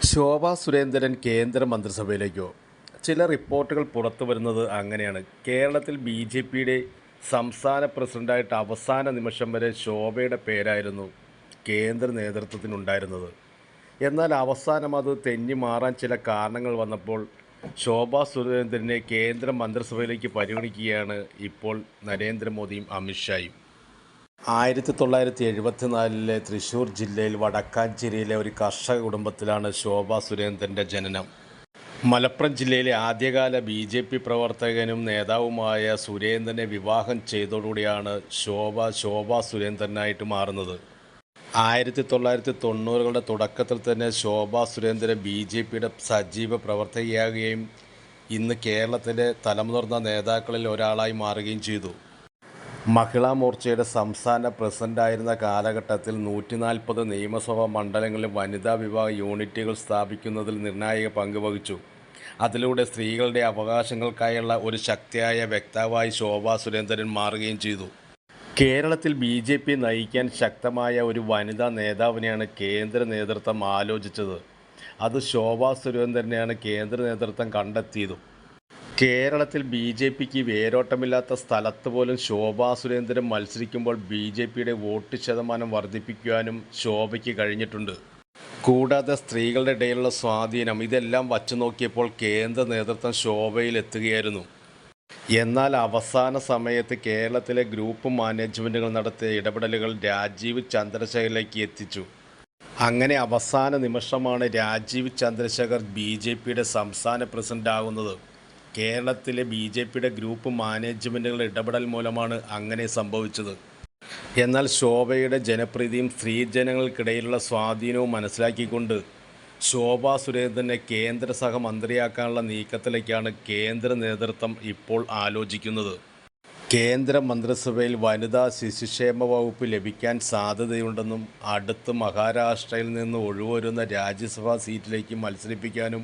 ശോഭാ സുരേന്ദ്രൻ കേന്ദ്ര മന്ത്രിസഭയിലേക്കോ? ചില റിപ്പോർട്ടുകൾ പുറത്തു വരുന്നത് അങ്ങനെയാണ്. കേരളത്തിൽ ബി.ജെ.പിയുടെ സംസ്ഥാന പ്രസിഡന്റായിട്ട് അവസാന നിമിഷം വരെ ശോഭയുടെ പേരായിരുന്നു കേന്ദ്ര നേതൃത്വത്തിനുണ്ടായിരുന്നത്. എന്നാൽ അവസാനം അത് തെന്നി മാറാൻ ചില കാരണങ്ങൾ വന്നപ്പോൾ ശോഭാ സുരേന്ദ്രനെ കേന്ദ്ര മന്ത്രിസഭയിലേക്ക് പരിഗണിക്കുകയാണ് ഇപ്പോൾ നരേന്ദ്രമോദിയും അമിത്ഷായും. 1974 തൃശ്ശൂർ ജില്ലയിൽ വടക്കാഞ്ചേരിയിലെ ഒരു കർഷക കുടുംബത്തിലാണ് ശോഭാ സുരേന്ദ്രൻ്റെ ജനനം. മലപ്പുറം ജില്ലയിലെ ആദ്യകാല ബി.ജെ.പി. പ്രവർത്തകനും നേതാവുമായ സുരേന്ദ്രനെ വിവാഹം ചെയ്തതോടുകൂടിയാണ് ശോഭാ സുരേന്ദ്രനായിട്ട് മാറുന്നത്. 1990കളുടെ തുടക്കത്തിൽ തന്നെ ശോഭാ സുരേന്ദ്രൻ ബി.ജെ.പിയുടെ സജീവ പ്രവർത്തകയാകുകയും ഇന്ന് കേരളത്തിലെ തലമുതിർന്ന നേതാക്കളിൽ ഒരാളായി മാറുകയും ചെയ്തു. മഹിളാ മോർച്ചയുടെ സംസ്ഥാന പ്രസിഡന്റായിരുന്ന കാലഘട്ടത്തിൽ 140 നിയമസഭാ മണ്ഡലങ്ങളിൽ വനിതാ വിഭാഗ യൂണിറ്റുകൾ സ്ഥാപിക്കുന്നതിൽ നിർണായക പങ്ക് വഹിച്ചു. അതിലൂടെ സ്ത്രീകളുടെ അവകാശങ്ങൾക്കായുള്ള ഒരു ശക്തിയായ വക്താവായി ശോഭാ സുരേന്ദ്രൻ മാറുകയും ചെയ്തു. കേരളത്തിൽ ബി.ജെ.പി. നയിക്കാൻ ശക്തമായ ഒരു വനിതാ നേതാവിനെയാണ് കേന്ദ്ര നേതൃത്വം ആലോചിച്ചത്. അത് ശോഭാ സുരേന്ദ്രനെയാണ് കേന്ദ്ര നേതൃത്വം കണ്ടെത്തിയതും. കേരളത്തിൽ ബി.ജെ.പിക്ക് വേരോട്ടമില്ലാത്ത സ്ഥലത്ത് പോലും ശോഭാ സുരേന്ദ്രൻ മത്സരിക്കുമ്പോൾ ബി.ജെ.പിയുടെ വോട്ട് ശതമാനം വർദ്ധിപ്പിക്കുവാനും ശോഭയ്ക്ക് കഴിഞ്ഞിട്ടുണ്ട്. കൂടാതെ സ്ത്രീകളുടെ ഇടയിലുള്ള സ്വാധീനം, ഇതെല്ലാം വച്ചു നോക്കിയപ്പോൾ കേന്ദ്ര നേതൃത്വം ശോഭയിലെത്തുകയായിരുന്നു. എന്നാൽ അവസാന സമയത്ത് കേരളത്തിലെ ഗ്രൂപ്പ് മാനേജ്മെൻറ്റുകൾ നടത്തിയ ഇടപെടലുകൾ രാജീവ് ചന്ദ്രശേഖറിലേക്ക് എത്തിച്ചു. അങ്ങനെ അവസാന നിമിഷമാണ് രാജീവ് ചന്ദ്രശേഖർ ബി.ജെ.പിയുടെ സംസ്ഥാന പ്രസിഡന്റ് ആകുന്നത്. കേരളത്തിലെ ബി.ജെ.പിയുടെ ഗ്രൂപ്പ് മാനേജ്മെൻറ്റുകളുടെ ഇടപെടൽ മൂലമാണ് അങ്ങനെ സംഭവിച്ചത്. എന്നാൽ ശോഭയുടെ ജനപ്രീതിയും സ്ത്രീജനങ്ങൾക്കിടയിലുള്ള സ്വാധീനവും മനസ്സിലാക്കിക്കൊണ്ട് ശോഭാ സുരേന്ദ്രനെ കേന്ദ്ര സഹമന്ത്രിയാക്കാനുള്ള നീക്കത്തിലേക്കാണ് കേന്ദ്ര നേതൃത്വം ഇപ്പോൾ ആലോചിക്കുന്നത്. കേന്ദ്ര മന്ത്രിസഭയിൽ വനിതാ ശിശുക്ഷേമ വകുപ്പ് ലഭിക്കാൻ സാധ്യതയുണ്ടെന്നും അടുത്ത് മഹാരാഷ്ട്രയിൽ നിന്ന് ഒഴിവരുന്ന രാജ്യസഭാ സീറ്റിലേക്ക് മത്സരിപ്പിക്കാനും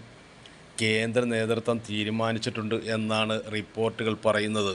കേന്ദ്ര നേതൃത്വം തീരുമാനിച്ചിട്ടുണ്ട് എന്നാണ് റിപ്പോർട്ടുകൾ പറയുന്നത്.